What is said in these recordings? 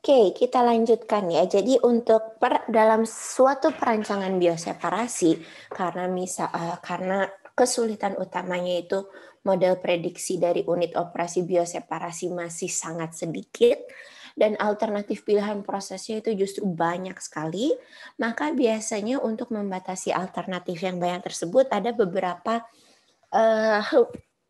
Oke, kita lanjutkan ya. Jadi untuk dalam suatu perancangan bioseparasi, karena kesulitan utamanya itu model prediksi dari unit operasi bioseparasi masih sangat sedikit dan alternatif pilihan prosesnya itu justru banyak sekali, maka biasanya untuk membatasi alternatif yang banyak tersebut ada beberapa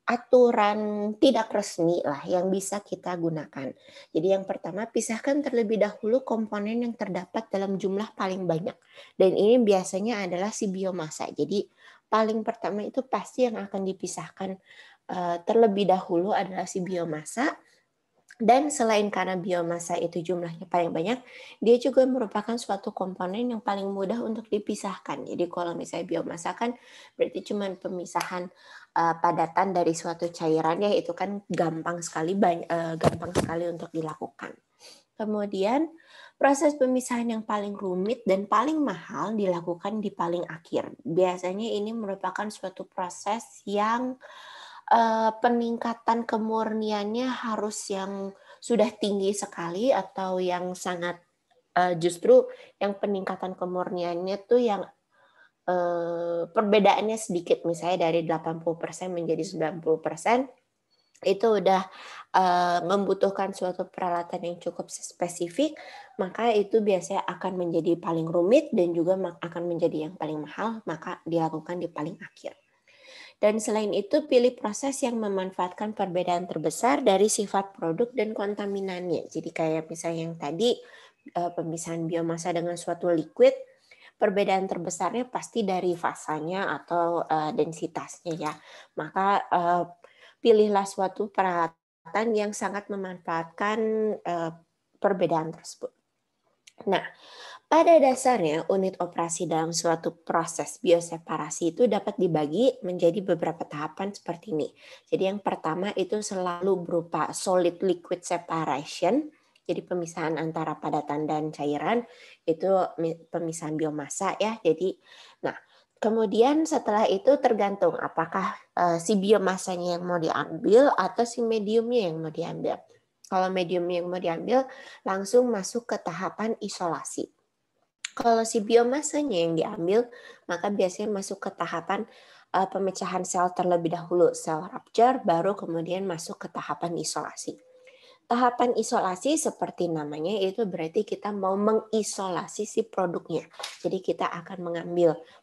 aturan tidak resmi lah yang bisa kita gunakan. Jadi yang pertama, pisahkan terlebih dahulu komponen yang terdapat dalam jumlah paling banyak. Dan ini biasanya adalah si biomasa. Jadi paling pertama itu pasti yang akan dipisahkan terlebih dahulu adalah si biomasa. Dan selain karena biomasa itu jumlahnya paling banyak, dia juga merupakan suatu komponen yang paling mudah untuk dipisahkan. Jadi kalau misalnya biomasa kan berarti cuma pemisahan padatan dari suatu cairan ya, itu kan gampang sekali untuk dilakukan. Kemudian proses pemisahan yang paling rumit dan paling mahal dilakukan di paling akhir. Biasanya ini merupakan suatu proses yang peningkatan kemurniannya harus yang sudah tinggi sekali atau yang sangat justru yang peningkatan kemurniannya tuh yang perbedaannya sedikit, misalnya dari 80% menjadi 90%, itu udah membutuhkan suatu peralatan yang cukup spesifik, maka itu biasanya akan menjadi paling rumit dan juga akan menjadi yang paling mahal, maka dilakukan di paling akhir. Dan selain itu, pilih proses yang memanfaatkan perbedaan terbesar dari sifat produk dan kontaminannya. Jadi kayak misalnya yang tadi, pemisahan biomasa dengan suatu liquid, perbedaan terbesarnya pasti dari fasanya atau densitasnya ya. Maka pilihlah suatu peralatan yang sangat memanfaatkan perbedaan tersebut. Nah, pada dasarnya, unit operasi dalam suatu proses bioseparasi itu dapat dibagi menjadi beberapa tahapan seperti ini. Jadi yang pertama itu selalu berupa solid liquid separation, jadi pemisahan antara padatan dan cairan, itu pemisahan biomasa ya. Jadi, nah kemudian setelah itu tergantung apakah si biomasanya yang mau diambil atau si mediumnya yang mau diambil. Kalau mediumnya yang mau diambil, langsung masuk ke tahapan isolasi. Kalau si biomasanya yang diambil, maka biasanya masuk ke tahapan pemecahan sel terlebih dahulu, sel rupture, baru kemudian masuk ke tahapan isolasi. Tahapan isolasi seperti namanya itu berarti kita mau mengisolasi si produknya. Jadi kita akan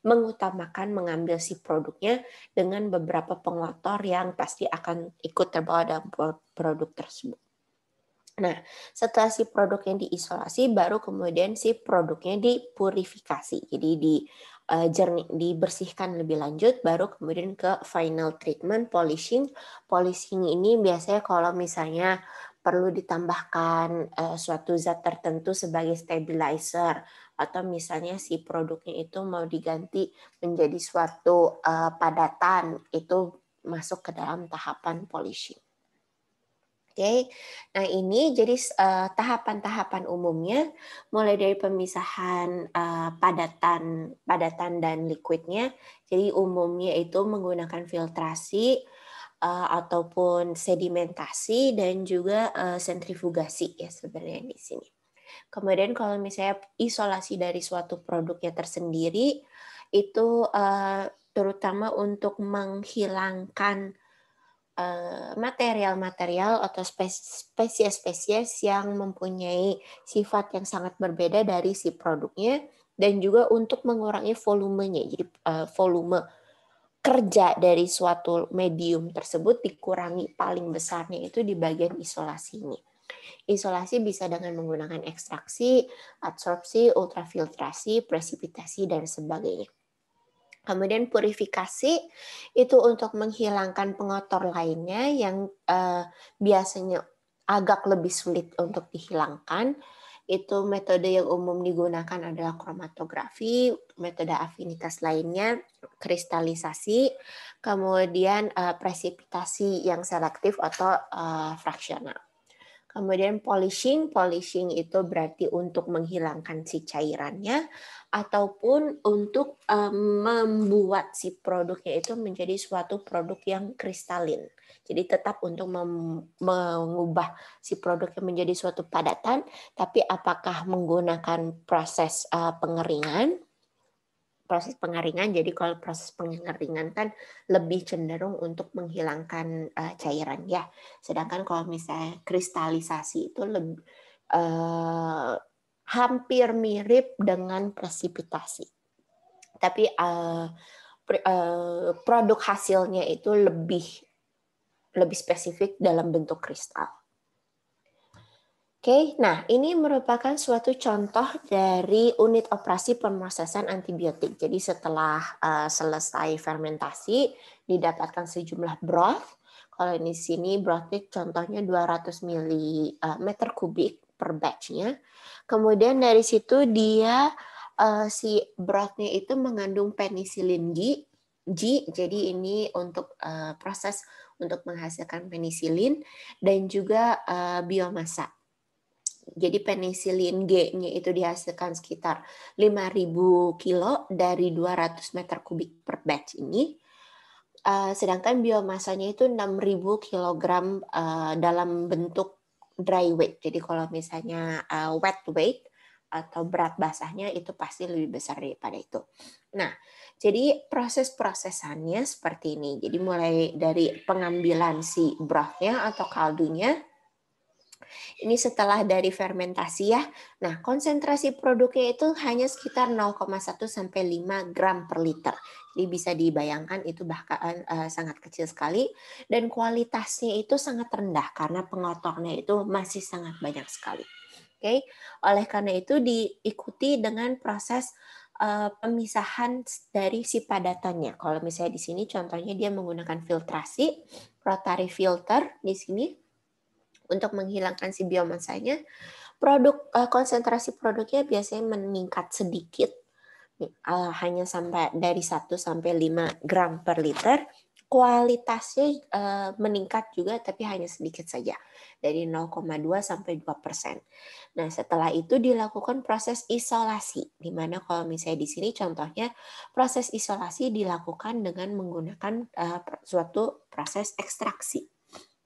mengutamakan mengambil si produknya dengan beberapa pengotor yang pasti akan ikut terbawa dalam produk tersebut. Nah, setelah si produknya diisolasi, baru kemudian si produknya dipurifikasi. Jadi dibersihkan lebih lanjut, baru kemudian ke final treatment, polishing. Polishing ini biasanya kalau misalnya perlu ditambahkan suatu zat tertentu sebagai stabilizer, atau misalnya si produknya itu mau diganti menjadi suatu padatan, itu masuk ke dalam tahapan polishing. Oke, nah ini jadi tahapan-tahapan umumnya mulai dari pemisahan padatan dan liquidnya. Jadi umumnya itu menggunakan filtrasi ataupun sedimentasi dan juga sentrifugasi ya sebenarnya di sini. Kemudian kalau misalnya isolasi dari suatu produknya tersendiri itu terutama untuk menghilangkan material-material atau spesies-spesies yang mempunyai sifat yang sangat berbeda dari si produknya, dan juga untuk mengurangi volumenya. Jadi volume kerja dari suatu medium tersebut dikurangi paling besarnya itu di bagian isolasi ini. Isolasi bisa dengan menggunakan ekstraksi, adsorpsi, ultrafiltrasi, presipitasi, dan sebagainya. Kemudian purifikasi itu untuk menghilangkan pengotor lainnya yang biasanya agak lebih sulit untuk dihilangkan. Itu metode yang umum digunakan adalah kromatografi, metode afinitas lainnya, kristalisasi, kemudian presipitasi yang selektif atau fraksional. Kemudian polishing itu berarti untuk menghilangkan si cairannya ataupun untuk membuat si produknya itu menjadi suatu produk yang kristalin. Jadi tetap untuk mengubah si produknya menjadi suatu padatan, tapi apakah menggunakan proses pengeringan? Proses pengeringan, jadi kalau proses pengeringan kan lebih cenderung untuk menghilangkan cairan ya. Sedangkan kalau misalnya kristalisasi itu lebih hampir mirip dengan presipitasi. Tapi produk hasilnya itu lebih spesifik dalam bentuk kristal. Oke, nah ini merupakan suatu contoh dari unit operasi pemrosesan antibiotik. Jadi setelah selesai fermentasi, didapatkan sejumlah broth. Kalau di sini brothnya contohnya 200 meter kubik per batch-nya. Kemudian dari situ dia si brothnya itu mengandung penisilin G. Jadi ini untuk proses untuk menghasilkan penisilin dan juga biomasa. Jadi penisilin G-nya itu dihasilkan sekitar 5.000 kilo dari 200 meter kubik per batch ini. Sedangkan biomasanya itu 6.000 kilogram dalam bentuk dry weight. Jadi kalau misalnya wet weight atau berat basahnya itu pasti lebih besar daripada itu. Nah, jadi proses-prosesannya seperti ini. Jadi mulai dari pengambilan si brothnya atau kaldunya, ini setelah dari fermentasi ya. Nah, konsentrasi produknya itu hanya sekitar 0,1 sampai 5 gram per liter. Jadi bisa dibayangkan itu bahkan sangat kecil sekali dan kualitasnya itu sangat rendah karena pengotornya itu masih sangat banyak sekali. Oke, oleh karena itu diikuti dengan proses pemisahan dari si padatannya. Kalau misalnya di sini contohnya dia menggunakan filtrasi, rotary filter di sini untuk menghilangkan si biomasanya. Konsentrasi produknya biasanya meningkat sedikit, hanya sampai dari 1 sampai 5 gram per liter. Kualitasnya meningkat juga tapi hanya sedikit saja, dari 0,2 sampai 2%. Nah, setelah itu dilakukan proses isolasi, di mana kalau misalnya di sini contohnya proses isolasi dilakukan dengan menggunakan suatu proses ekstraksi.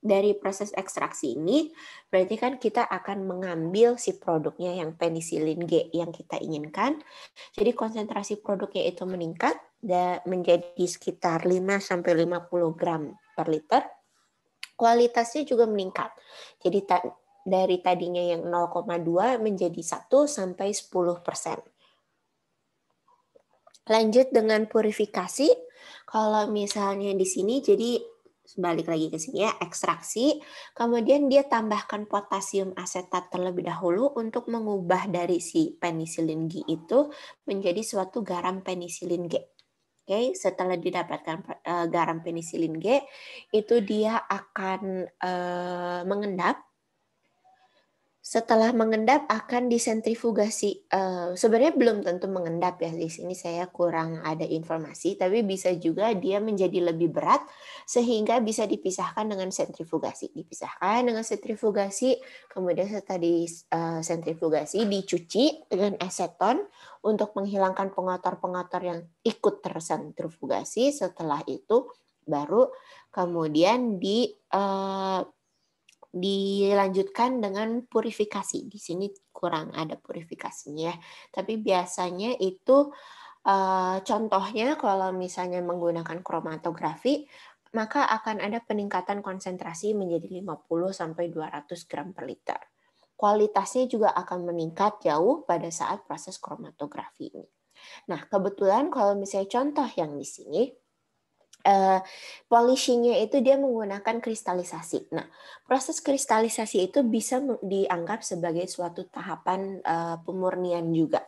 Dari proses ekstraksi ini, berarti kan kita akan mengambil si produknya yang penisilin G yang kita inginkan. Jadi konsentrasi produknya itu meningkat menjadi sekitar 5-50 gram per liter. Kualitasnya juga meningkat. Jadi dari tadinya yang 0,2 menjadi 1-10%. Lanjut dengan purifikasi. Kalau misalnya di sini jadi balik lagi ke sini ya, ekstraksi, kemudian dia tambahkan potasium asetat terlebih dahulu untuk mengubah dari si penisilin G itu menjadi suatu garam penisilin G. Oke, setelah didapatkan garam penisilin G, itu dia akan mengendap. Setelah mengendap akan disentrifugasi. Sebenarnya belum tentu mengendap ya, di sini saya kurang ada informasi, tapi bisa juga dia menjadi lebih berat sehingga bisa dipisahkan dengan sentrifugasi. Dipisahkan dengan sentrifugasi, kemudian setelah disentrifugasi dicuci dengan aseton untuk menghilangkan pengotor-pengotor yang ikut tersentrifugasi. Setelah itu baru kemudian dilanjutkan dengan purifikasi. Di sini kurang ada purifikasinya, tapi biasanya itu contohnya kalau misalnya menggunakan kromatografi, maka akan ada peningkatan konsentrasi menjadi 50-200 gram per liter. Kualitasnya juga akan meningkat jauh pada saat proses kromatografi ini. Nah, kebetulan kalau misalnya contoh yang di sini, polishingnya itu dia menggunakan kristalisasi. Nah, proses kristalisasi itu bisa dianggap sebagai suatu tahapan pemurnian juga.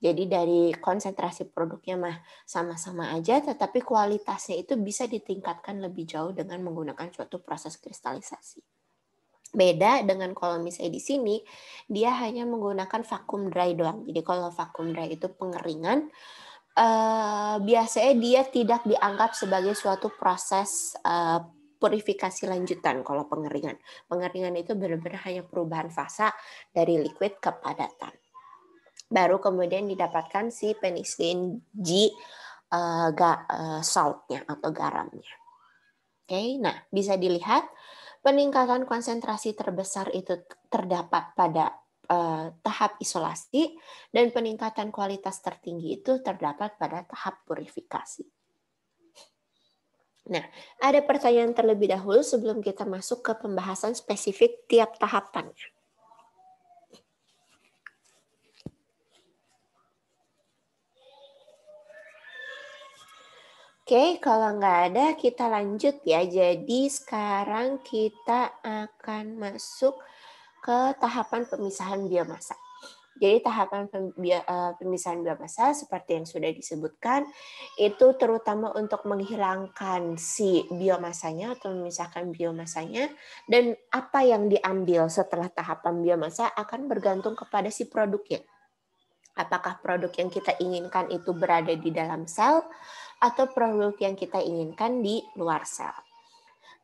Jadi dari konsentrasi produknya mah sama-sama aja, tetapi kualitasnya itu bisa ditingkatkan lebih jauh dengan menggunakan suatu proses kristalisasi. Beda dengan kalau misalnya di sini, dia hanya menggunakan vacuum dry doang. Jadi kalau vacuum dry itu pengeringan, biasanya dia tidak dianggap sebagai suatu proses purifikasi lanjutan kalau pengeringan. Pengeringan itu benar-benar hanya perubahan fasa dari liquid ke padatan. Baru kemudian didapatkan si penisilin G saltnya atau garamnya. Oke, nah bisa dilihat peningkatan konsentrasi terbesar itu terdapat pada tahap isolasi dan peningkatan kualitas tertinggi itu terdapat pada tahap purifikasi. Nah, ada pertanyaan terlebih dahulu sebelum kita masuk ke pembahasan spesifik tiap tahapannya. Oke, kalau nggak ada kita lanjut ya. Jadi sekarang kita akan masuk ke tahapan pemisahan biomasa. Jadi tahapan pemisahan biomasa seperti yang sudah disebutkan itu terutama untuk menghilangkan si biomasanya atau memisahkan biomasanya, dan apa yang diambil setelah tahapan biomasa akan bergantung kepada si produknya. Apakah produk yang kita inginkan itu berada di dalam sel atau produk yang kita inginkan di luar sel.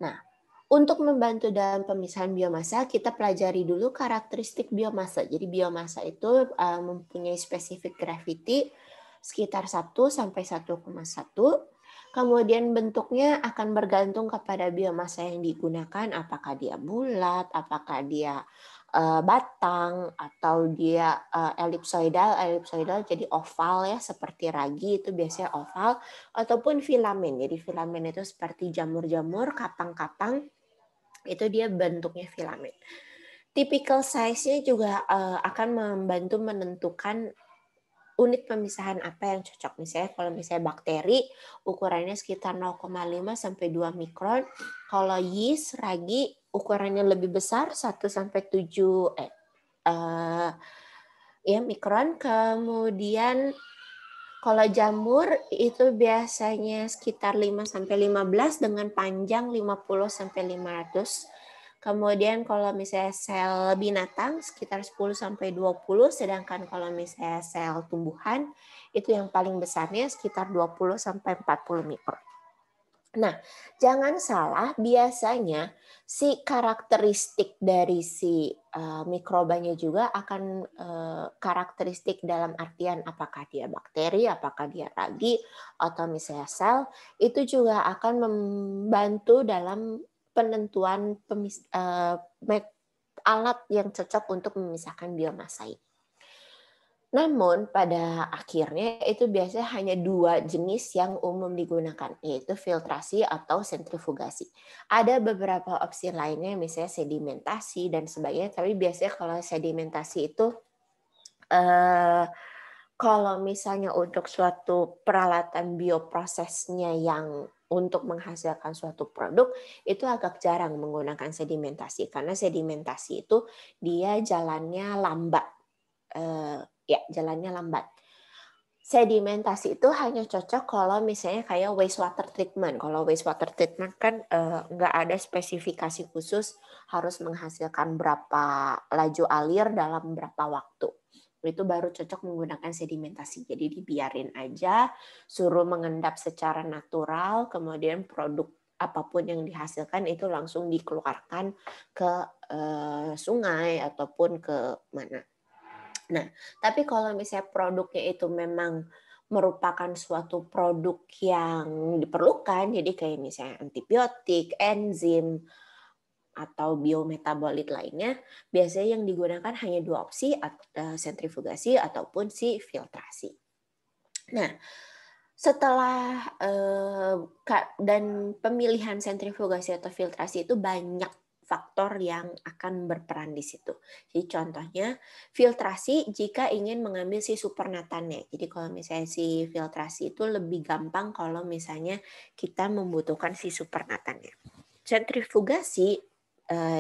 Nah, untuk membantu dalam pemisahan biomasa, kita pelajari dulu karakteristik biomasa. Jadi biomasa itu mempunyai spesifik gravity sekitar 1 sampai 1,1. Kemudian bentuknya akan bergantung kepada biomasa yang digunakan, apakah dia bulat, apakah dia batang, atau dia elipsoidal. Elipsoidal jadi oval ya, seperti ragi itu biasanya oval, ataupun filamen. Jadi filamen itu seperti jamur-jamur, kapang-kapang, itu dia bentuknya filamen. Typical size-nya juga akan membantu menentukan unit pemisahan apa yang cocok. Misalnya kalau misalnya bakteri, ukurannya sekitar 0,5 sampai 2 mikron. Kalau yeast, ragi, ukurannya lebih besar 1 sampai 7 ya mikron. Kemudian kalau jamur itu biasanya sekitar 5 sampai 15 dengan panjang 50 sampai 500. Kemudian kalau misalnya sel binatang sekitar 10 sampai 20, sedangkan kalau misalnya sel tumbuhan itu yang paling besarnya sekitar 20 sampai 40 mikron. Nah, jangan salah, biasanya si karakteristik dari si mikrobanya juga akan karakteristik dalam artian apakah dia bakteri, apakah dia ragi, atau misalnya sel, itu juga akan membantu dalam penentuan alat yang cocok untuk memisahkan biomasa ini. Namun pada akhirnya itu biasanya hanya 2 jenis yang umum digunakan, yaitu filtrasi atau sentrifugasi. Ada beberapa opsi lainnya misalnya sedimentasi dan sebagainya, tapi biasanya kalau sedimentasi itu kalau misalnya untuk suatu peralatan bioprosesnya yang untuk menghasilkan suatu produk, itu agak jarang menggunakan sedimentasi, karena sedimentasi itu dia jalannya lambat. Ya, jalannya lambat. Sedimentasi itu hanya cocok kalau misalnya kayak wastewater treatment. Kalau wastewater treatment kan nggak ada spesifikasi khusus harus menghasilkan berapa laju alir dalam berapa waktu. Itu baru cocok menggunakan sedimentasi. Jadi dibiarin aja, suruh mengendap secara natural, kemudian produk apapun yang dihasilkan itu langsung dikeluarkan ke sungai ataupun ke mana. Nah, tapi kalau misalnya produknya itu memang merupakan suatu produk yang diperlukan, jadi kayak misalnya antibiotik, enzim, atau biometabolit lainnya, biasanya yang digunakan hanya 2 opsi, sentrifugasi ataupun si filtrasi. Nah, setelah dan pemilihan sentrifugasi atau filtrasi itu banyak faktor yang akan berperan di situ. Jadi contohnya filtrasi jika ingin mengambil si supernatannya. Jadi kalau misalnya si filtrasi itu lebih gampang kalau misalnya kita membutuhkan si supernatannya. Sentrifugasi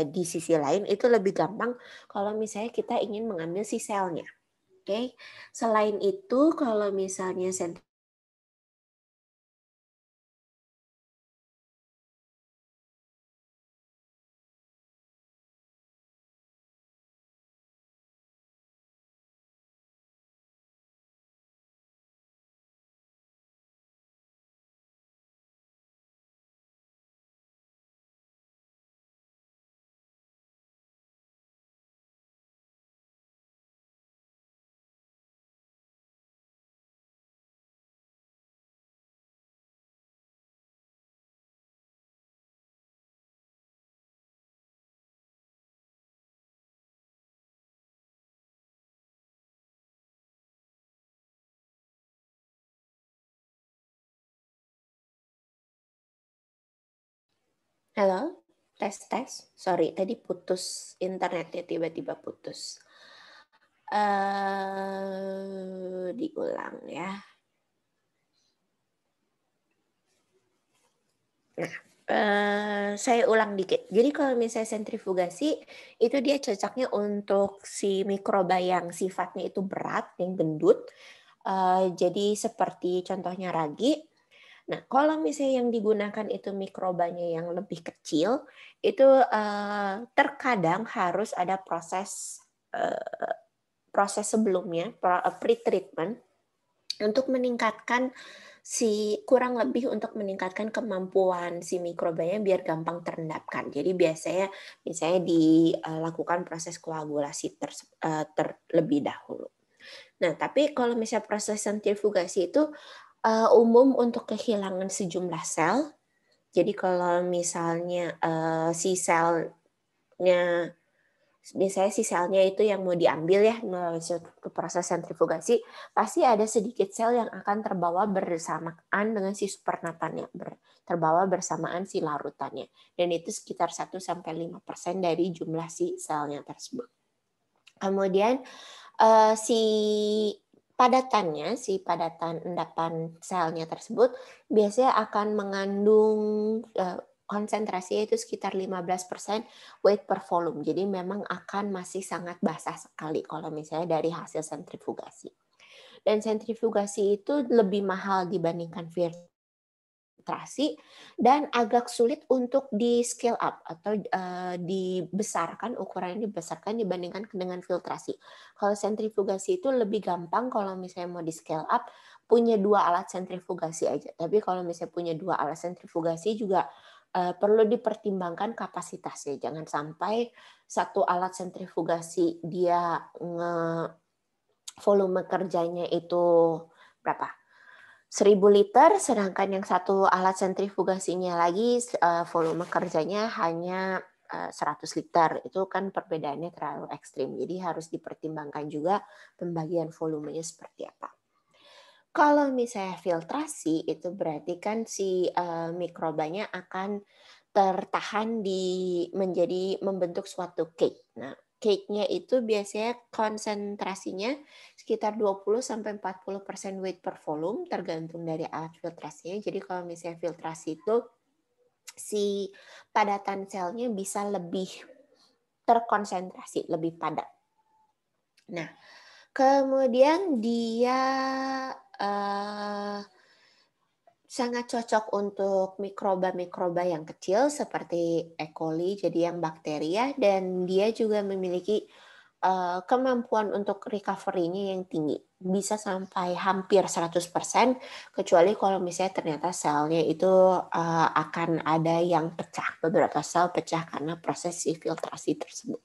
di sisi lain itu lebih gampang kalau misalnya kita ingin mengambil si selnya. Oke. Selain itu kalau misalnya Halo, tes tes. Sorry, tadi putus internetnya, tiba-tiba putus. Diulang ya. Nah, saya ulang dikit. Jadi kalau misalnya sentrifugasi, itu dia cocoknya untuk si mikroba yang sifatnya itu berat, yang gendut. Jadi seperti contohnya ragi. Nah, kalau misalnya yang digunakan itu mikrobanya yang lebih kecil, itu terkadang harus ada proses sebelumnya, pre-treatment, untuk meningkatkan kurang lebih untuk meningkatkan kemampuan si mikrobanya biar gampang terendapkan. Jadi biasanya misalnya dilakukan proses koagulasi terlebih dahulu. Nah, tapi kalau misalnya proses sentrifugasi itu umum untuk kehilangan sejumlah sel. Jadi kalau misalnya si selnya, misalnya si selnya itu yang mau diambil ya melalui proses sentrifugasi, pasti ada sedikit sel yang akan terbawa bersamaan dengan si supernatannya, terbawa bersamaan si larutannya. Dan itu sekitar 1-5% dari jumlah si selnya tersebut. Kemudian si padatan endapan selnya tersebut biasanya akan mengandung konsentrasinya itu sekitar 15% weight per volume. Jadi memang akan masih sangat basah sekali kalau misalnya dari hasil sentrifugasi. Dan sentrifugasi itu lebih mahal dibandingkan filtrasi dan agak sulit untuk di scale up atau dibesarkan, ukurannya dibesarkan dibandingkan dengan filtrasi. Kalau sentrifugasi itu lebih gampang kalau misalnya mau di scale up, punya 2 alat sentrifugasi aja. Tapi kalau misalnya punya 2 alat sentrifugasi juga perlu dipertimbangkan kapasitasnya. Jangan sampai satu alat sentrifugasi dia volume kerjanya itu berapa? 1.000 liter, sedangkan yang satu alat sentrifugasinya lagi volume kerjanya hanya 100 liter. Itu kan perbedaannya terlalu ekstrim. Jadi harus dipertimbangkan juga pembagian volumenya seperti apa. Kalau misalnya filtrasi, itu berarti kan si mikrobanya akan tertahan menjadi membentuk suatu cake. Nah, cake-nya itu biasanya konsentrasinya sekitar 20-40% weight per volume, tergantung dari alat filtrasinya. Jadi kalau misalnya filtrasi itu si padatan selnya bisa lebih terkonsentrasi, lebih padat. Nah, kemudian dia sangat cocok untuk mikroba-mikroba yang kecil seperti E. coli, jadi yang bakteria, dan dia juga memiliki kemampuan untuk recovery-nya yang tinggi. Bisa sampai hampir 100%, kecuali kalau misalnya ternyata selnya itu akan ada yang pecah, beberapa sel pecah karena proses filtrasi tersebut.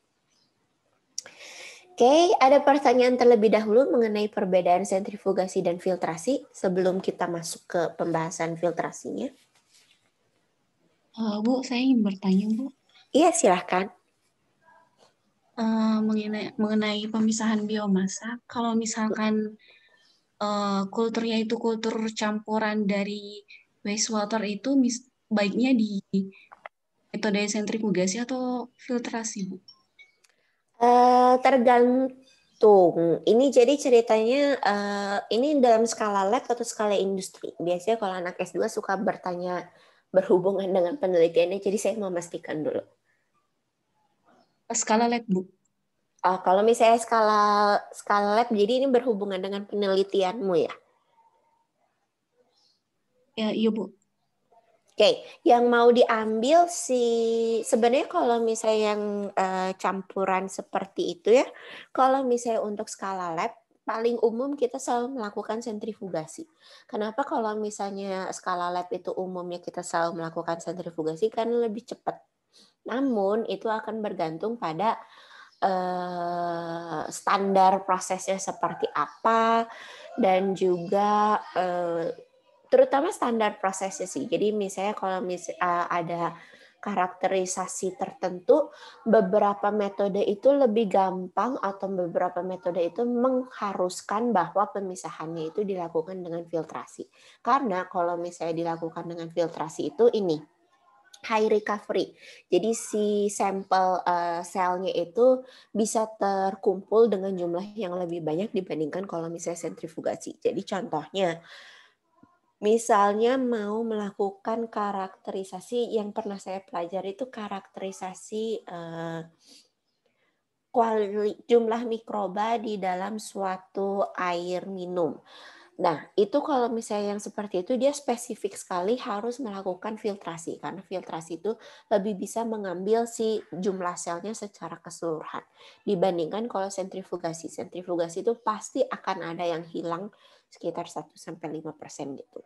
Oke, ada pertanyaan terlebih dahulu mengenai perbedaan sentrifugasi dan filtrasi sebelum kita masuk ke pembahasan filtrasinya? Bu, saya ingin bertanya, Bu, Iya, silahkan. mengenai pemisahan biomasa. Kalau misalkan kulturnya itu kultur campuran dari wastewater itu baiknya di metode sentrifugasi atau filtrasi, Bu? Tergantung. Ini jadi ceritanya ini dalam skala lab atau skala industri. Biasanya kalau anak S2 suka bertanya berhubungan dengan penelitiannya, jadi saya mau memastikan dulu. Skala lab, Bu. Kalau misalnya skala lab, jadi ini berhubungan dengan penelitianmu ya. Ya, iya, Bu. Oke, yang mau diambil sebenarnya kalau misalnya yang campuran seperti itu ya, kalau misalnya untuk skala lab, paling umum kita selalu melakukan sentrifugasi. Kenapa kalau misalnya skala lab itu umumnya kita selalu melakukan sentrifugasi? Karena lebih cepat. Namun itu akan bergantung pada standar prosesnya seperti apa, dan juga terutama standar prosesnya sih. Jadi misalnya kalau ada karakterisasi tertentu, beberapa metode itu lebih gampang atau beberapa metode itu mengharuskan bahwa pemisahannya itu dilakukan dengan filtrasi. Karena kalau misalnya dilakukan dengan filtrasi itu ini, high recovery. Jadi si sampel selnya itu bisa terkumpul dengan jumlah yang lebih banyak dibandingkan kalau misalnya sentrifugasi. Jadi contohnya, misalnya mau melakukan karakterisasi yang pernah saya pelajari itu karakterisasi jumlah mikroba di dalam suatu air minum. Nah, itu kalau misalnya yang seperti itu dia spesifik sekali harus melakukan filtrasi karena filtrasi itu lebih bisa mengambil si jumlah selnya secara keseluruhan dibandingkan kalau sentrifugasi. Sentrifugasi itu pasti akan ada yang hilang sekitar 1-5% gitu.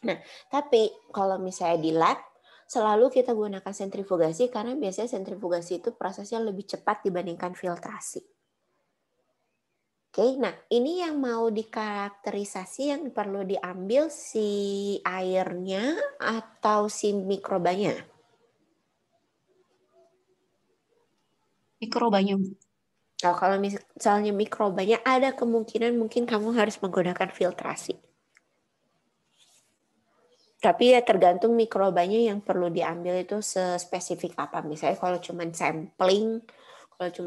Nah, tapi kalau misalnya di lab selalu kita gunakan sentrifugasi karena biasanya sentrifugasi itu prosesnya lebih cepat dibandingkan filtrasi. Oke, nah ini yang mau dikarakterisasi yang perlu diambil si airnya atau si mikrobanya? Mikrobanya, Bu. Nah, kalau misalnya mikrobanya ada kemungkinan mungkin kamu harus menggunakan filtrasi. Tapi ya tergantung mikrobanya yang perlu diambil itu spesifik apa. Misalnya kalau cuma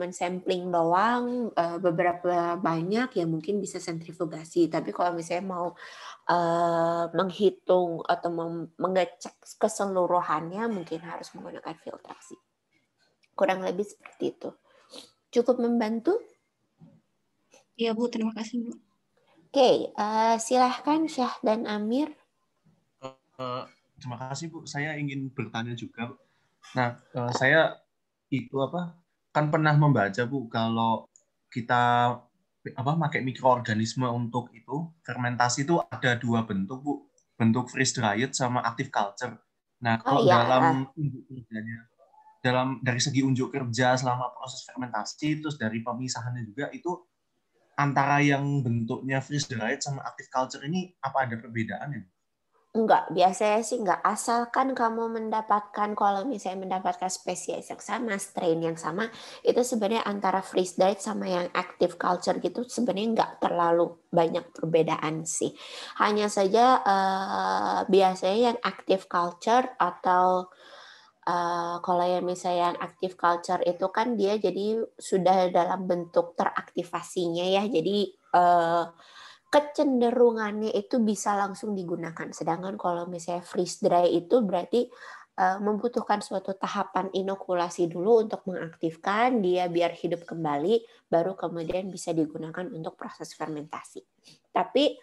sampling doang beberapa banyak ya mungkin bisa sentrifugasi. Tapi kalau misalnya mau menghitung atau mengecek keseluruhannya mungkin harus menggunakan filtrasi. Kurang lebih seperti itu. Cukup membantu? Iya, Bu. Terima kasih, Bu. Oke, silahkan Syah dan Amir. Terima kasih Bu. Saya ingin bertanya juga. Nah, saya itu kan pernah membaca Bu kalau kita pakai mikroorganisme untuk itu fermentasi itu ada 2 bentuk Bu, bentuk freeze dried sama active culture. Nah, kalau dalam unjuk kerjanya, dari segi unjuk kerja selama proses fermentasi, terus dari pemisahannya juga itu antara yang bentuknya freeze dried sama active culture ini apa ada perbedaannya? Enggak, biasanya sih enggak. Asalkan kamu mendapatkan, kalau misalnya mendapatkan spesies yang sama, strain yang sama, itu sebenarnya antara freeze dried sama yang active culture gitu sebenarnya enggak terlalu banyak perbedaan sih. Hanya saja biasanya yang active culture atau kalau yang misalnya yang active culture itu kan dia jadi sudah dalam bentuk teraktivasinya ya. Jadi kecenderungannya itu bisa langsung digunakan. Sedangkan kalau misalnya freeze dry itu berarti membutuhkan suatu tahapan inokulasi dulu untuk mengaktifkan dia biar hidup kembali, baru kemudian bisa digunakan untuk proses fermentasi. Tapi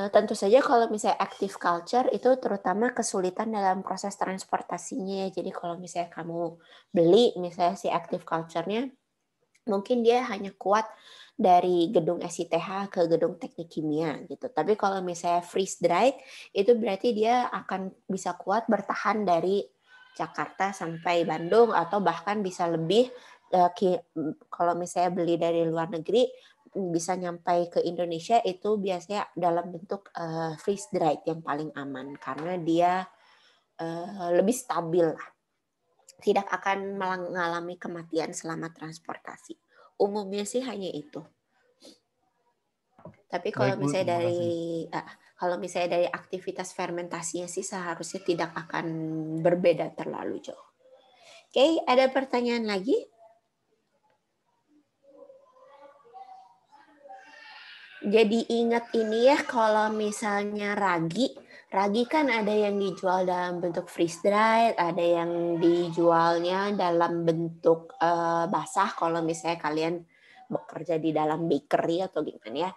tentu saja kalau misalnya active culture itu terutama kesulitan dalam proses transportasinya. Jadi kalau misalnya kamu beli misalnya si active culture-nya, mungkin dia hanya kuat dari gedung SITH ke gedung teknik kimia gitu. Tapi kalau misalnya freeze dried itu berarti dia akan bisa kuat bertahan dari Jakarta sampai Bandung atau bahkan bisa lebih. Kalau misalnya beli dari luar negeri bisa nyampai ke Indonesia itu biasanya dalam bentuk freeze dried yang paling aman karena dia lebih stabil lah. Tidak akan mengalami kematian selama transportasi. Umumnya sih hanya itu. Tapi kalau Baik, Bu, misalnya terima kasih. dari aktivitas fermentasinya sih seharusnya tidak akan berbeda terlalu jauh. Oke, ada pertanyaan lagi? Jadi ingat ini ya, kalau misalnya ragi kan ada yang dijual dalam bentuk freeze dried, ada yang dijualnya dalam bentuk basah kalau misalnya kalian bekerja di dalam bakery atau gimana ya.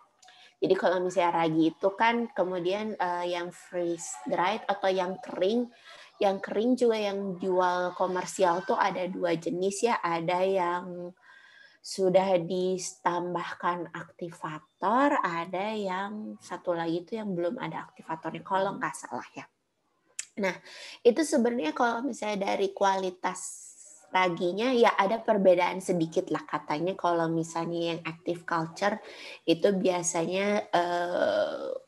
Jadi kalau misalnya ragi itu kan kemudian yang freeze dried atau yang kering juga yang jual komersial tuh ada 2 jenis ya, ada yang sudah ditambahkan aktivator, ada yang satu lagi itu yang belum ada aktivatornya kalau nggak salah ya. Nah, itu sebenarnya kalau misalnya dari kualitas raginya ya ada perbedaan sedikit lah katanya. Kalau misalnya yang active culture itu biasanya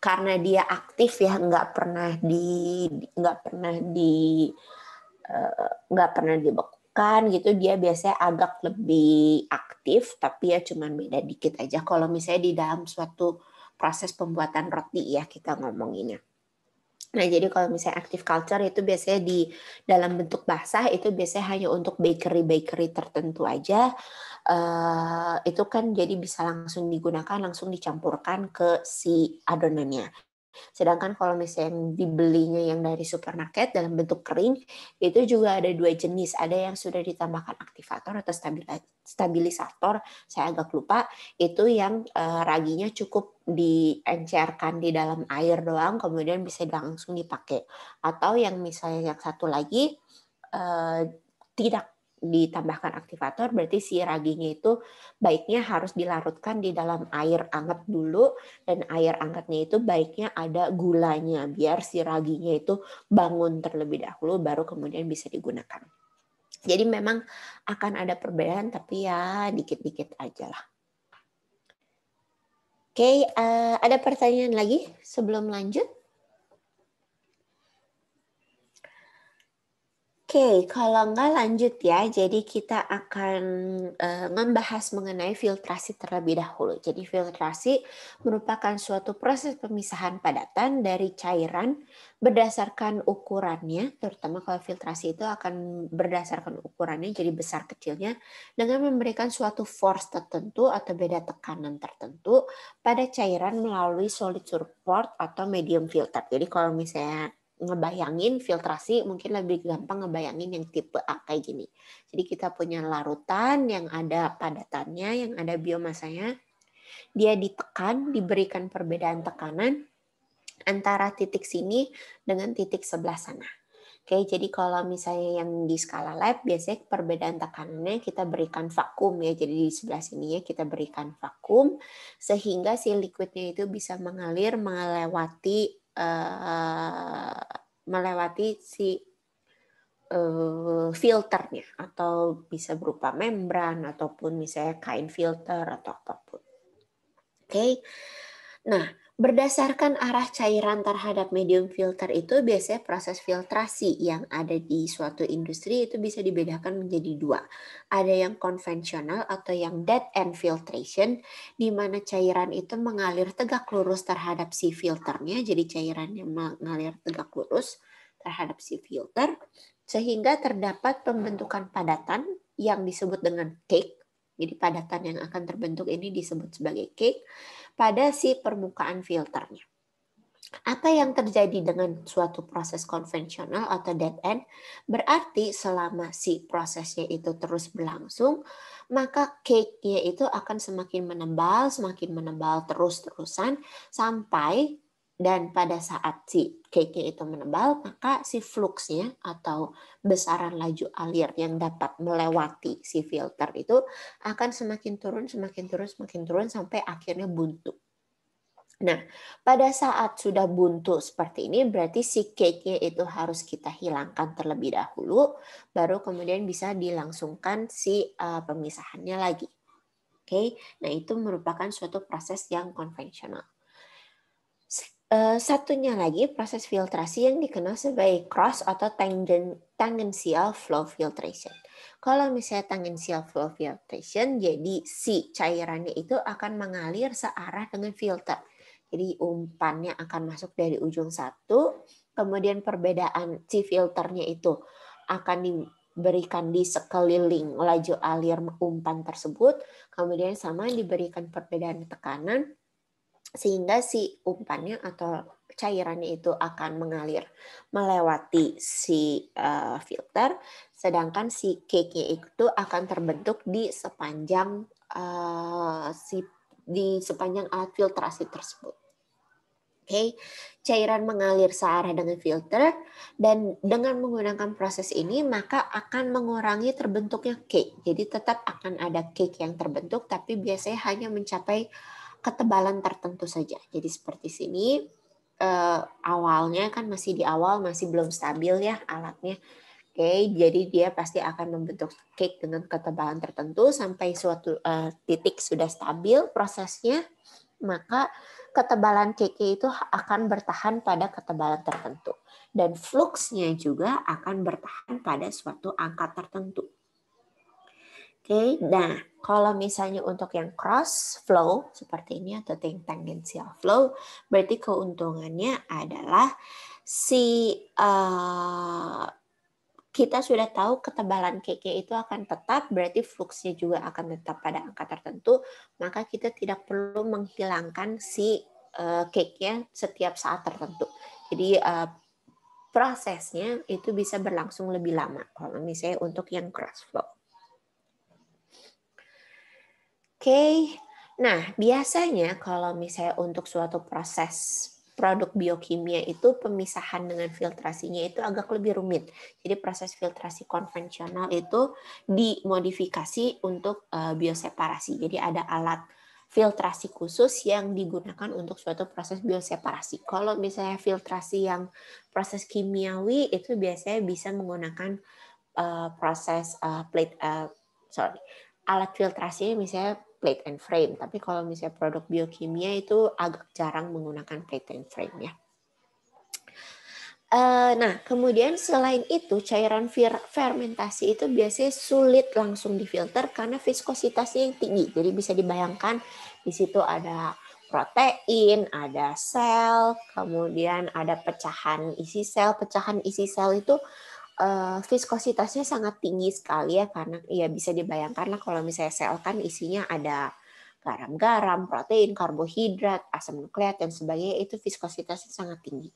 karena dia aktif ya nggak pernah dibekukan gitu, dia biasanya agak lebih aktif tapi ya cuman beda dikit aja kalau misalnya di dalam suatu proses pembuatan roti ya kita ngomonginnya. Nah, jadi kalau misalnya active culture itu biasanya di dalam bentuk basah, itu biasanya hanya untuk bakery tertentu aja. Itu kan jadi bisa langsung digunakan, langsung dicampurkan ke si adonannya. Sedangkan kalau misalnya yang dibelinya yang dari supermarket dalam bentuk kering, itu juga ada 2 jenis. Ada yang sudah ditambahkan aktivator atau stabilisator, saya agak lupa. Itu yang raginya cukup diencerkan di dalam air doang, kemudian bisa langsung dipakai. Atau yang misalnya yang satu lagi tidak ditambahkan aktivator, berarti si raginya itu baiknya harus dilarutkan di dalam air hangat dulu, dan air hangatnya itu baiknya ada gulanya biar si raginya itu bangun terlebih dahulu baru kemudian bisa digunakan. Jadi memang akan ada perbedaan tapi ya dikit-dikit aja lah. Oke, ada pertanyaan lagi sebelum lanjut? Oke, kalau nggak lanjut ya, jadi kita akan membahas mengenai filtrasi terlebih dahulu. Jadi filtrasi merupakan suatu proses pemisahan padatan dari cairan berdasarkan ukurannya, terutama kalau filtrasi itu akan berdasarkan ukurannya, jadi besar kecilnya, dengan memberikan suatu force tertentu atau beda tekanan tertentu pada cairan melalui solid support atau medium filter. Jadi kalau misalnya ngebayangin filtrasi mungkin lebih gampang ngebayangin yang tipe A kayak gini. Jadi kita punya larutan yang ada padatannya, yang ada biomasanya. Dia ditekan, diberikan perbedaan tekanan antara titik sini dengan titik sebelah sana. Oke, jadi kalau misalnya yang di skala lab biasanya perbedaan tekanannya kita berikan vakum ya. Jadi di sebelah sini ya kita berikan vakum sehingga si liquidnya itu bisa mengalir melewati si filternya, atau bisa berupa membran ataupun misalnya kain filter atau apapun. Oke. Nah, berdasarkan arah cairan terhadap medium filter itu biasanya proses filtrasi yang ada di suatu industri itu bisa dibedakan menjadi 2. Ada yang konvensional atau yang dead end filtration, di mana cairan itu mengalir tegak lurus terhadap si filternya, jadi cairannya mengalir tegak lurus terhadap si filter, sehingga terdapat pembentukan padatan yang disebut dengan cake. Jadi padatan yang akan terbentuk ini disebut sebagai cake pada si permukaan filternya. Apa yang terjadi dengan suatu proses konvensional atau dead end? Berarti selama si prosesnya itu terus berlangsung, maka cake-nya itu akan semakin menebal terus-terusan sampai, dan pada saat si cake-nya itu menebal, maka si fluxnya atau besaran laju alir yang dapat melewati si filter itu akan semakin turun sampai akhirnya buntu. Nah, pada saat sudah buntu seperti ini, berarti si cake-nya itu harus kita hilangkan terlebih dahulu, baru kemudian bisa dilangsungkan si pemisahannya lagi. Oke, nah itu merupakan suatu proses yang konvensional. Satunya lagi proses filtrasi yang dikenal sebagai cross atau tangential flow filtration. Kalau misalnya tangential flow filtration, jadi si cairannya itu akan mengalir searah dengan filter. Jadi umpannya akan masuk dari ujung satu, kemudian perbedaan si filternya itu akan diberikan di sekeliling laju alir umpan tersebut, kemudian sama diberikan perbedaan tekanan, sehingga si umpannya atau cairannya itu akan mengalir melewati si filter, sedangkan si cake-nya itu akan terbentuk di sepanjang alat filtrasi tersebut. Oke, cairan mengalir searah dengan filter, dan dengan menggunakan proses ini maka akan mengurangi terbentuknya cake. Jadi tetap akan ada cake yang terbentuk, tapi biasanya hanya mencapai ketebalan tertentu saja. Jadi seperti sini, awalnya kan masih di awal, masih belum stabil ya alatnya. Oke, jadi dia pasti akan membentuk cake dengan ketebalan tertentu sampai suatu titik sudah stabil prosesnya, maka ketebalan cake itu akan bertahan pada ketebalan tertentu. Dan fluxnya juga akan bertahan pada suatu angka tertentu. Oke, nah kalau misalnya untuk yang cross flow seperti ini atau tangential flow, berarti keuntungannya adalah kita sudah tahu ketebalan cake-nya itu akan tetap, berarti fluxnya juga akan tetap pada angka tertentu, maka kita tidak perlu menghilangkan si cake-nya setiap saat tertentu. Jadi prosesnya itu bisa berlangsung lebih lama kalau misalnya untuk yang cross flow. Oke. Nah, biasanya kalau misalnya untuk suatu proses produk biokimia itu pemisahan dengan filtrasinya itu agak lebih rumit. Jadi proses filtrasi konvensional itu dimodifikasi untuk bioseparasi. Jadi ada alat filtrasi khusus yang digunakan untuk suatu proses bioseparasi. Kalau misalnya filtrasi yang proses kimiawi itu biasanya bisa menggunakan proses alat filtrasinya misalnya plate and frame. Tapi kalau misalnya produk biokimia itu agak jarang menggunakan plate and frame ya. Nah, kemudian selain itu cairan fermentasi itu biasanya sulit langsung difilter karena viskositasnya yang tinggi. Jadi bisa dibayangkan di situ ada protein, ada sel, kemudian ada pecahan isi sel. Pecahan isi sel itu viskositasnya sangat tinggi sekali ya, karena ya bisa dibayangkan lah kalau misalnya sel kan isinya ada garam-garam, protein, karbohidrat, asam nukleat dan sebagainya, itu viskositasnya sangat tinggi.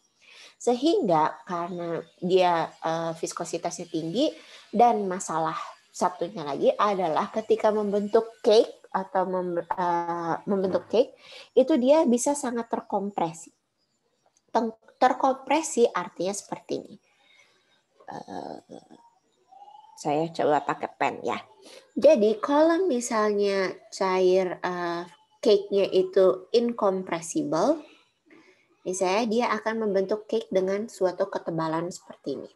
Sehingga karena dia viskositasnya tinggi, dan masalah satunya lagi adalah ketika membentuk cake atau membentuk cake itu dia bisa sangat terkompresi. Terkompresi artinya seperti ini. Saya coba pakai pen ya. Jadi kalau misalnya cair cake-nya itu incompressible, misalnya dia akan membentuk cake dengan suatu ketebalan seperti ini.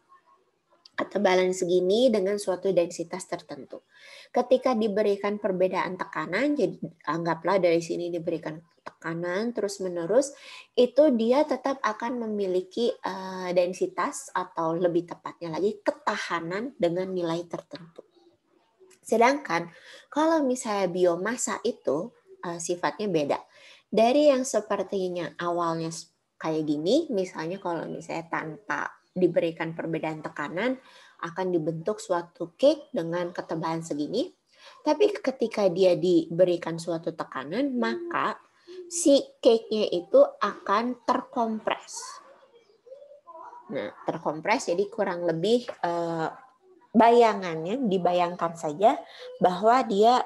Ketebalan segini dengan suatu densitas tertentu. Ketika diberikan perbedaan tekanan, jadi anggaplah dari sini diberikan tekanan terus-menerus, itu dia tetap akan memiliki densitas atau lebih tepatnya lagi ketahanan dengan nilai tertentu. Sedangkan kalau misalnya biomasa itu sifatnya beda. Dari yang sepertinya awalnya kayak gini, misalnya kalau misalnya tanpa diberikan perbedaan tekanan, akan dibentuk suatu cake dengan ketebalan segini. Tapi ketika dia diberikan suatu tekanan, maka si cake-nya itu akan terkompres. Nah, terkompres jadi kurang lebih bayangannya, dibayangkan saja bahwa dia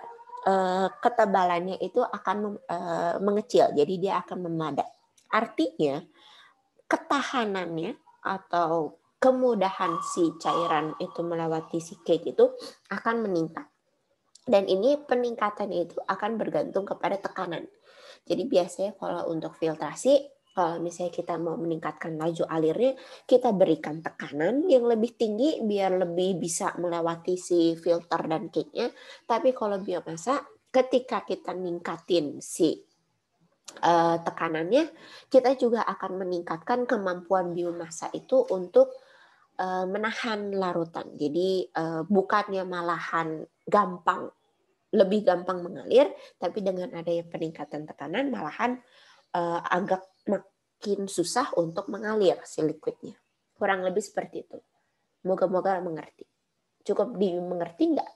ketebalannya itu akan mengecil, jadi dia akan memadat. Artinya ketahanannya atau kemudahan si cairan itu melewati si cake itu akan meningkat. Dan ini peningkatan itu akan bergantung kepada tekanan. Jadi biasanya kalau untuk filtrasi, kalau misalnya kita mau meningkatkan laju alirnya, kita berikan tekanan yang lebih tinggi biar lebih bisa melewati si filter dan cake-nya. Tapi kalau biomasa, ketika kita ningkatin si tekanannya, kita juga akan meningkatkan kemampuan biomasa itu untuk menahan larutan. Jadi bukannya malahan lebih gampang mengalir, tapi dengan adanya peningkatan tekanan malahan agak makin susah untuk mengalir si liquidnya. Kurang lebih seperti itu. Moga-moga mengerti. Cukup dimengerti nggak?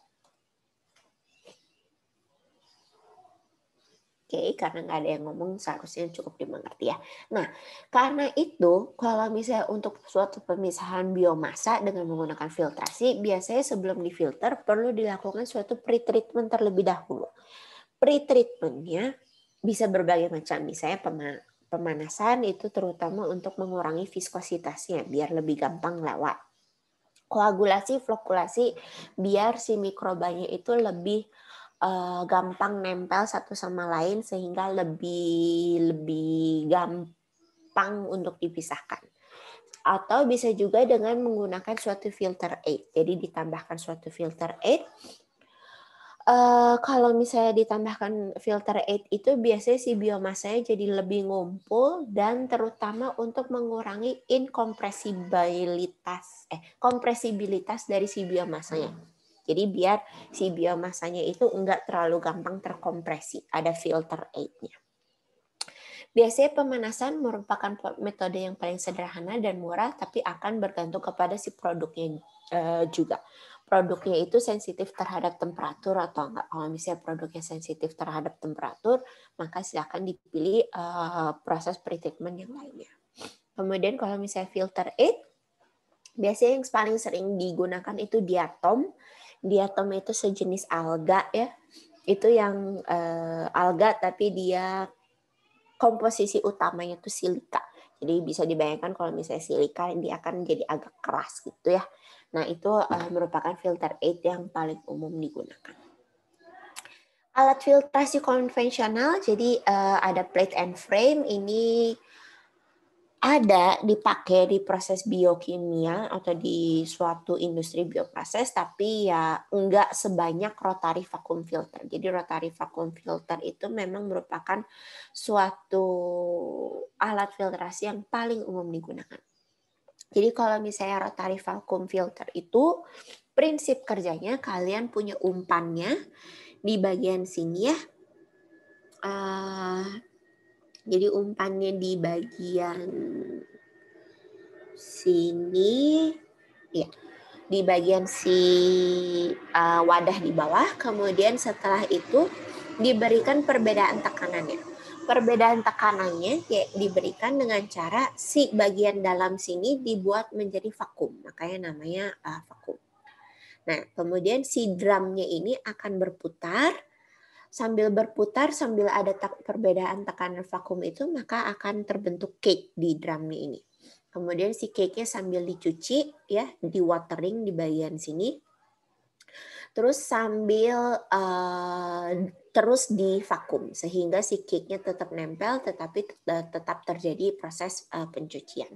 Oke, karena nggak ada yang ngomong seharusnya cukup dimengerti ya. Nah, karena itu kalau misalnya untuk suatu pemisahan biomasa dengan menggunakan filtrasi, biasanya sebelum difilter perlu dilakukan suatu pre-treatment terlebih dahulu. Pre-treatmentnya bisa berbagai macam, misalnya pemanasan itu terutama untuk mengurangi viskositasnya biar lebih gampang lewat. Koagulasi, flokulasi biar si mikrobanya itu lebih gampang nempel satu sama lain sehingga lebih gampang untuk dipisahkan. Atau bisa juga dengan menggunakan suatu filter aid. Jadi ditambahkan suatu filter aid. Kalau misalnya ditambahkan filter aid itu biasanya si biomasanya jadi lebih ngumpul dan terutama untuk mengurangi kompresibilitas dari si biomasanya. Jadi biar si biomasanya itu enggak terlalu gampang terkompresi, ada filter aid-nya. Biasanya pemanasan merupakan metode yang paling sederhana dan murah, tapi akan bergantung kepada si produknya juga. Produknya itu sensitif terhadap temperatur atau enggak. Kalau misalnya produknya sensitif terhadap temperatur, maka silakan dipilih proses pretreatment yang lainnya. Kemudian kalau misalnya filter aid, biasanya yang paling sering digunakan itu diatom. Diatom itu sejenis alga ya. Itu yang alga tapi dia komposisi utamanya itu silika. Jadi bisa dibayangkan kalau misalnya silika dia akan jadi agak keras gitu ya. Nah itu merupakan filter aid yang paling umum digunakan. Alat filtrasi konvensional, jadi ada plate and frame, ini ada dipakai di proses biokimia atau di suatu industri bioproses, tapi ya enggak sebanyak rotary vacuum filter. Jadi rotary vacuum filter itu memang merupakan suatu alat filtrasi yang paling umum digunakan. Jadi kalau misalnya rotary vacuum filter itu prinsip kerjanya kalian punya umpannya di bagian sini ya. Jadi umpannya di bagian sini, ya, di bagian wadah di bawah. Kemudian setelah itu diberikan perbedaan tekanannya. Perbedaan tekanannya ya, diberikan dengan cara si bagian dalam sini dibuat menjadi vakum, makanya namanya vakum. Nah, kemudian si drumnya ini akan berputar. Sambil berputar, sambil ada perbedaan tekanan vakum itu, maka akan terbentuk cake di drumnya ini. Kemudian si cake-nya sambil dicuci, ya, di watering di bagian sini. Terus sambil terus di vakum, sehingga si cake-nya tetap nempel, tetapi tetap terjadi proses pencucian.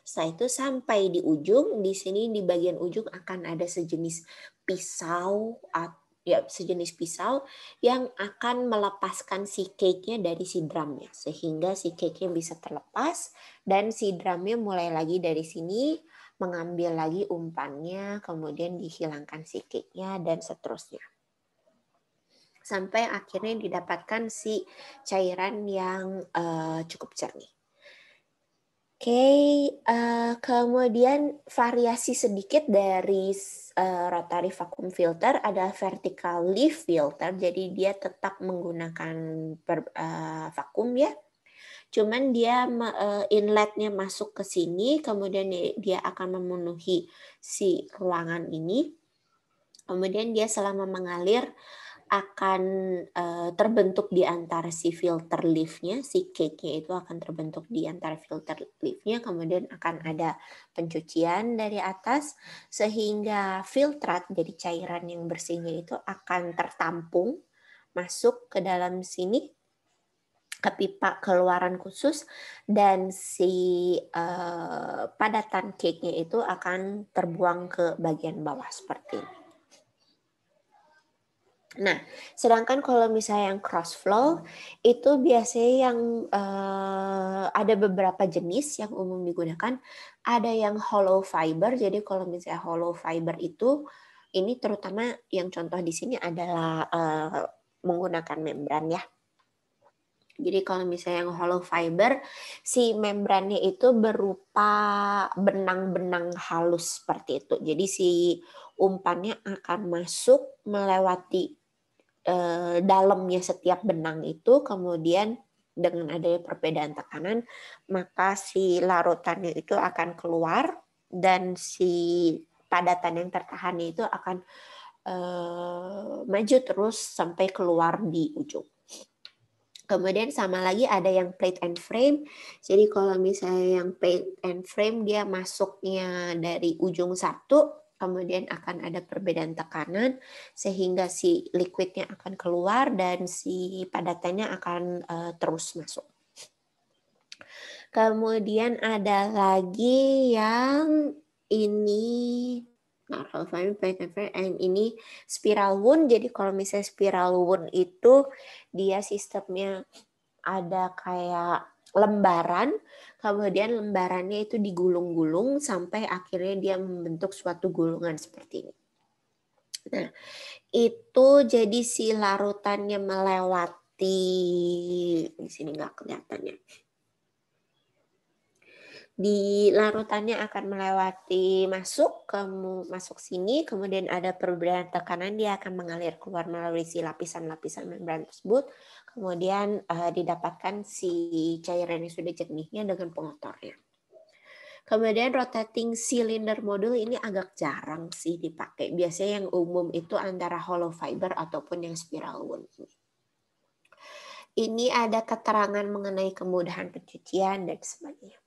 Setelah itu sampai di ujung, di sini di bagian ujung akan ada sejenis pisau yang akan melepaskan si cake-nya dari si drumnya, sehingga si cake-nya bisa terlepas dan si drumnya mulai lagi dari sini mengambil lagi umpannya, kemudian dihilangkan si cake-nya dan seterusnya. Sampai akhirnya didapatkan si cairan yang cukup jernih. Oke, kemudian variasi sedikit dari rotary vacuum filter ada vertical leaf filter, jadi dia tetap menggunakan vakum ya. Cuman dia inletnya masuk ke sini, kemudian dia akan memenuhi si ruangan ini. Kemudian dia selama mengalir akan terbentuk di antara si filter leaf-nya, si cake-nya itu akan terbentuk di antara filter leaf-nya, kemudian akan ada pencucian dari atas, sehingga filtrat, jadi cairan yang bersihnya itu akan tertampung, masuk ke dalam sini, ke pipa keluaran khusus, dan si padatan cake-nya itu akan terbuang ke bagian bawah seperti ini. Nah, sedangkan kalau misalnya yang cross flow itu biasanya yang ada beberapa jenis yang umum digunakan. Ada yang hollow fiber. Jadi kalau misalnya hollow fiber itu ini terutama yang contoh di sini adalah menggunakan membran ya. Jadi kalau misalnya yang hollow fiber, si membrannya itu berupa benang-benang halus seperti itu. Jadi si umpannya akan masuk melewati dalamnya setiap benang itu, kemudian dengan adanya perbedaan tekanan, maka si larutannya itu akan keluar dan si padatan yang tertahan itu akan maju terus sampai keluar di ujung. Kemudian sama lagi ada yang plate and frame. Jadi kalau misalnya yang plate and frame dia masuknya dari ujung satu, kemudian akan ada perbedaan tekanan sehingga si liquidnya akan keluar dan si padatannya akan terus masuk. Kemudian ada lagi yang ini, nah kalau plate and frame, and ini spiral wound. Jadi kalau misalnya spiral wound itu dia sistemnya ada kayak lembaran, kemudian lembarannya itu digulung-gulung sampai akhirnya dia membentuk suatu gulungan seperti ini. Nah, itu jadi si larutannya melewati di sini nggak kelihatan ya. Di larutannya akan melewati masuk sini, kemudian ada perbedaan tekanan, dia akan mengalir keluar melalui si lapisan-lapisan membran tersebut, kemudian didapatkan si cairan yang sudah jernihnya dengan pengotornya. Kemudian rotating cylinder module ini agak jarang sih dipakai. Biasanya yang umum itu antara hollow fiber ataupun yang spiral wound. Ini ada keterangan mengenai kemudahan pencucian dan sebagainya.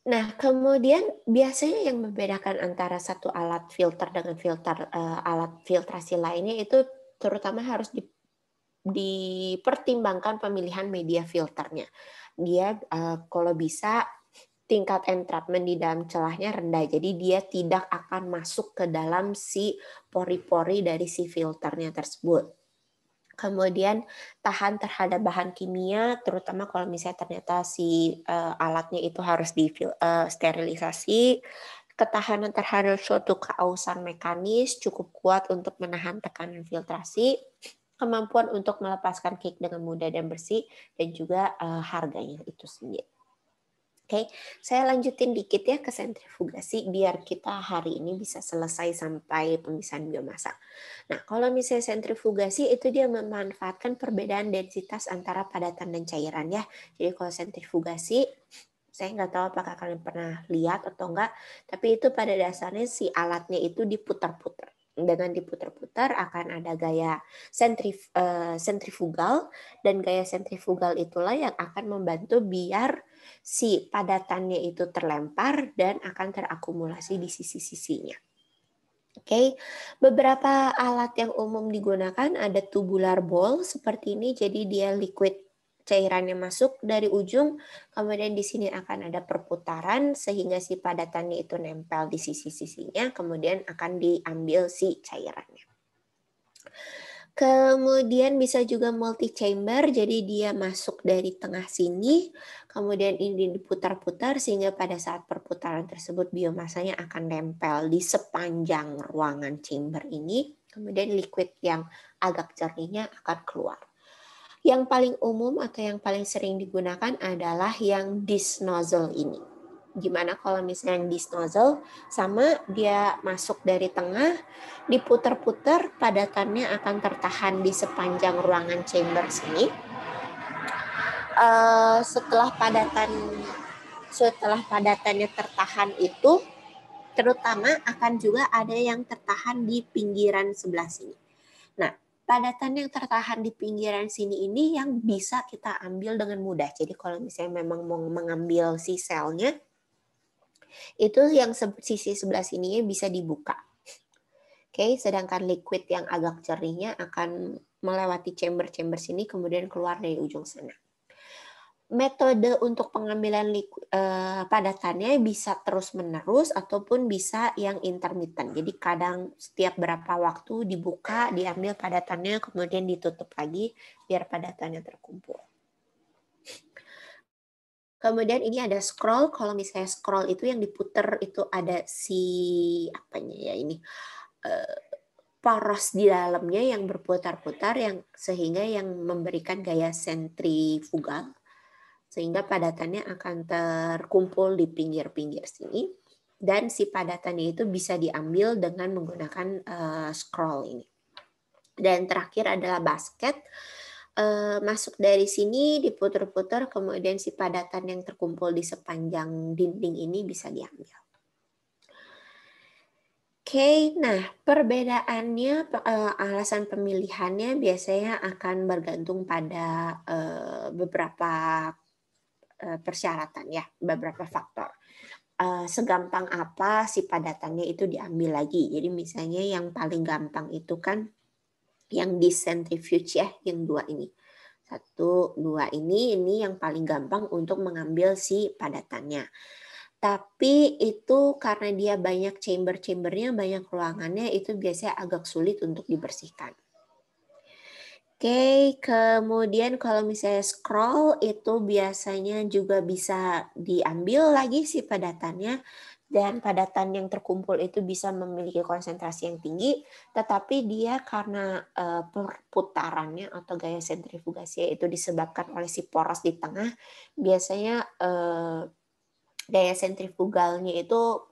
Nah, kemudian biasanya yang membedakan antara satu alat filter dengan alat filtrasi lainnya itu terutama harus dipertimbangkan pemilihan media filternya. Dia kalau bisa tingkat entrapment di dalam celahnya rendah, jadi dia tidak akan masuk ke dalam si pori-pori dari si filternya tersebut. Kemudian tahan terhadap bahan kimia, terutama kalau misalnya ternyata si alatnya itu harus sterilisasi. Ketahanan terhadap suatu keausan mekanis cukup kuat untuk menahan tekanan filtrasi. Kemampuan untuk melepaskan cake dengan mudah dan bersih, dan juga harganya itu sendiri. Oke, saya lanjutin dikit ya ke sentrifugasi biar kita hari ini bisa selesai sampai pemisahan biomasa. Nah, kalau misalnya sentrifugasi itu dia memanfaatkan perbedaan densitas antara padatan dan cairan ya. Jadi kalau sentrifugasi, saya nggak tahu apakah kalian pernah lihat atau enggak, tapi itu pada dasarnya si alatnya itu diputar-putar. Dengan diputar-putar akan ada gaya sentrifugal, dan gaya sentrifugal itulah yang akan membantu biar si padatannya itu terlempar dan akan terakumulasi di sisi-sisinya. Oke, beberapa alat yang umum digunakan ada tubular ball seperti ini, jadi dia liquid cairannya masuk dari ujung, kemudian di sini akan ada perputaran sehingga si padatannya itu nempel di sisi-sisinya, kemudian akan diambil si cairannya. Kemudian bisa juga multi chamber, jadi dia masuk dari tengah sini, kemudian ini diputar-putar sehingga pada saat perputaran tersebut biomasanya akan nempel di sepanjang ruangan chamber ini, kemudian liquid yang agak jernihnya akan keluar. Yang paling umum atau yang paling sering digunakan adalah yang disc nozzle ini. Gimana kalau misalnya yang disc nozzle, sama dia masuk dari tengah, diputar-putar, padatannya akan tertahan di sepanjang ruangan chamber sini. Setelah padatannya tertahan itu, terutama akan juga ada yang tertahan di pinggiran sebelah sini. Nah, padatan yang tertahan di pinggiran sini ini yang bisa kita ambil dengan mudah. Jadi kalau misalnya memang mau mengambil si selnya, itu yang sisi sebelah sininya bisa dibuka. Oke, sedangkan liquid yang agak jernihnya akan melewati chamber-chamber sini kemudian keluar dari ujung sana. Metode untuk pengambilan padatannya bisa terus-menerus ataupun bisa yang intermittent. Jadi kadang setiap berapa waktu dibuka, diambil padatannya, kemudian ditutup lagi biar padatannya terkumpul. Kemudian ini ada scroll. Kalau misalnya scroll itu yang diputer itu ada poros di dalamnya yang berputar-putar sehingga yang memberikan gaya sentrifugal, sehingga padatannya akan terkumpul di pinggir-pinggir sini, dan si padatannya itu bisa diambil dengan menggunakan scroll ini. Dan terakhir adalah basket. Masuk dari sini, diputar-putar, kemudian si padatan yang terkumpul di sepanjang dinding ini bisa diambil. Oke, nah perbedaannya, alasan pemilihannya biasanya akan bergantung pada beberapa persyaratan ya, beberapa faktor. Segampang apa si padatannya itu diambil lagi. Jadi misalnya yang paling gampang itu kan yang dicentrifuge ya, yang 2 ini. 1, 2 ini yang paling gampang untuk mengambil si padatannya. Tapi itu karena dia banyak chamber-chambernya, banyak ruangannya, itu biasanya agak sulit untuk dibersihkan. Oke, kemudian kalau misalnya scroll itu biasanya juga bisa diambil lagi si padatannya, dan padatan yang terkumpul itu bisa memiliki konsentrasi yang tinggi, tetapi dia karena perputarannya atau gaya sentrifugasi itu disebabkan oleh si poros di tengah, biasanya gaya sentrifugalnya itu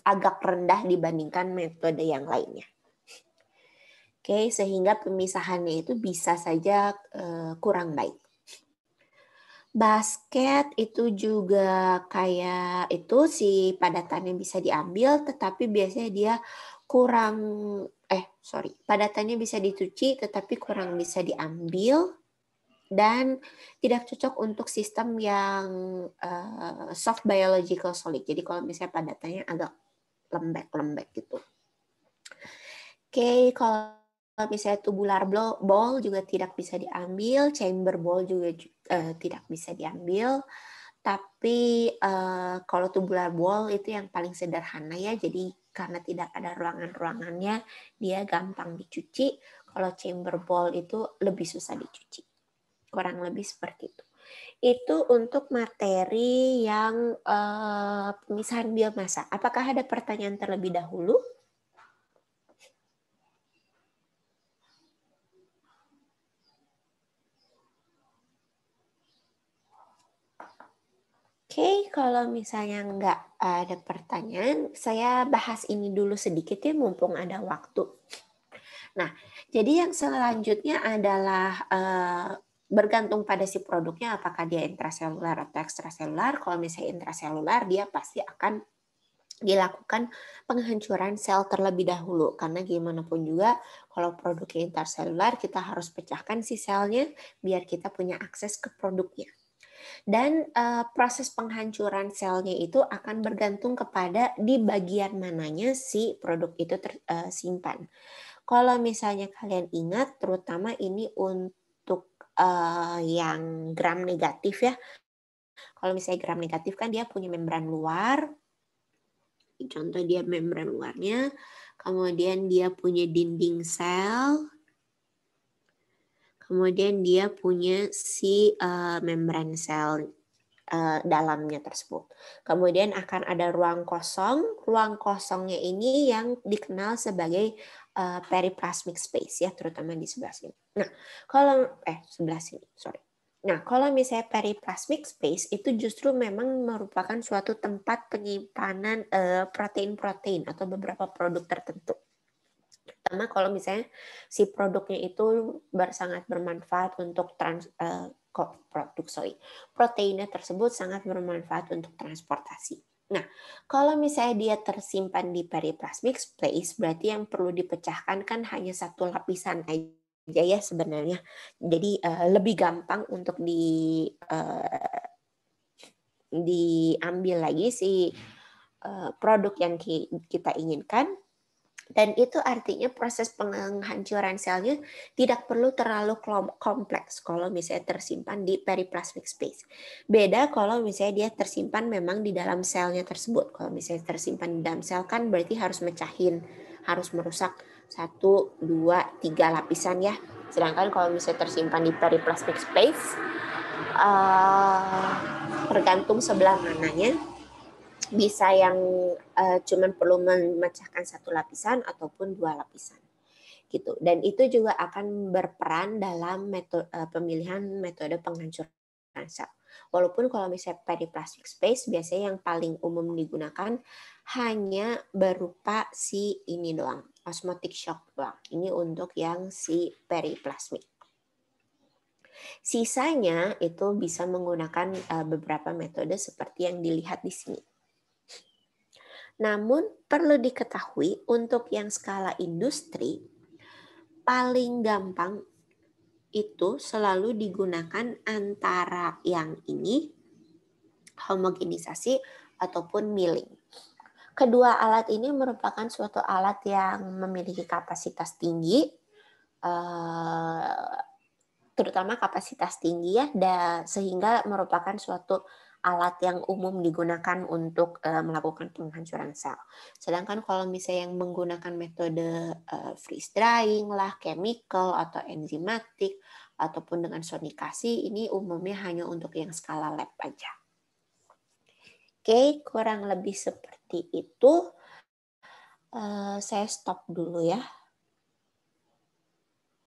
agak rendah dibandingkan metode yang lainnya. Oke, sehingga pemisahannya itu bisa saja kurang baik. Basket itu juga kayak itu si padatannya bisa diambil, tetapi biasanya dia kurang, padatannya bisa dicuci tetapi kurang bisa diambil dan tidak cocok untuk sistem yang soft biological solid. Jadi kalau misalnya padatannya agak lembek-lembek gitu. Oke, kalau misalnya tubular ball juga tidak bisa diambil, chamber ball juga tidak bisa diambil. Tapi kalau tubular ball itu yang paling sederhana ya, jadi karena tidak ada ruangan-ruangannya, dia gampang dicuci. Kalau chamber ball itu lebih susah dicuci. Kurang lebih seperti itu. Itu untuk materi yang pemisahan biomasa. Apakah ada pertanyaan terlebih dahulu? Oke, kalau misalnya nggak ada pertanyaan, saya bahas ini dulu sedikit ya, mumpung ada waktu. Nah, jadi yang selanjutnya adalah bergantung pada si produknya, apakah dia intraselular atau ekstraselular. Kalau misalnya intraselular, dia pasti akan dilakukan penghancuran sel terlebih dahulu. Karena gimana pun juga, kalau produknya intraselular, kita harus pecahkan si selnya biar kita punya akses ke produknya. Dan proses penghancuran selnya itu akan bergantung kepada di bagian mananya si produk itu tersimpan. Kalau misalnya kalian ingat, terutama ini untuk yang gram negatif ya. Kalau misalnya gram negatif kan dia punya membran luar. Contoh dia membran luarnya. Kemudian dia punya dinding sel. Kemudian dia punya si membran sel dalamnya tersebut. Kemudian akan ada ruang kosong. Ruang kosongnya ini yang dikenal sebagai periplasmic space ya, terutama di sebelah sini. Nah, kalau sebelah sini, sorry. Nah, kalau misalnya periplasmic space itu justru memang merupakan suatu tempat penyimpanan protein-protein atau beberapa produk tertentu. Pertama kalau misalnya si produknya itu sangat bermanfaat untuk proteinnya tersebut sangat bermanfaat untuk transportasi. Nah, kalau misalnya dia tersimpan di periplasmic space, berarti yang perlu dipecahkan kan hanya satu lapisan aja ya sebenarnya. Jadi lebih gampang untuk diambil lagi si produk yang kita inginkan. Dan itu artinya proses penghancuran selnya tidak perlu terlalu kompleks kalau misalnya tersimpan di periplasmic space. Beda kalau misalnya dia tersimpan memang di dalam selnya tersebut. Kalau misalnya tersimpan di dalam sel kan berarti harus mecahin, harus merusak 1, 2, 3 lapisan ya. Sedangkan kalau misalnya tersimpan di periplasmic space, tergantung sebelah mananya, bisa yang cuman perlu memecahkan 1 lapisan ataupun 2 lapisan gitu. Dan itu juga akan berperan dalam pemilihan metode penghancuran sel. Walaupun kalau misalnya periplasmic space biasanya yang paling umum digunakan hanya berupa si ini doang, osmotic shock doang. Ini untuk yang si periplasmic. Sisanya itu bisa menggunakan beberapa metode seperti yang dilihat di sini. Namun perlu diketahui untuk yang skala industri paling gampang itu selalu digunakan antara yang ini homogenisasi ataupun milling. Kedua alat ini merupakan suatu alat yang memiliki kapasitas tinggi, terutama kapasitas tinggi ya, sehingga merupakan suatu alat yang umum digunakan untuk melakukan penghancuran sel. Sedangkan kalau misalnya yang menggunakan metode freeze drying lah, chemical atau enzimatik ataupun dengan sonikasi, ini umumnya hanya untuk yang skala lab aja. kurang lebih seperti itu. Saya stop dulu ya.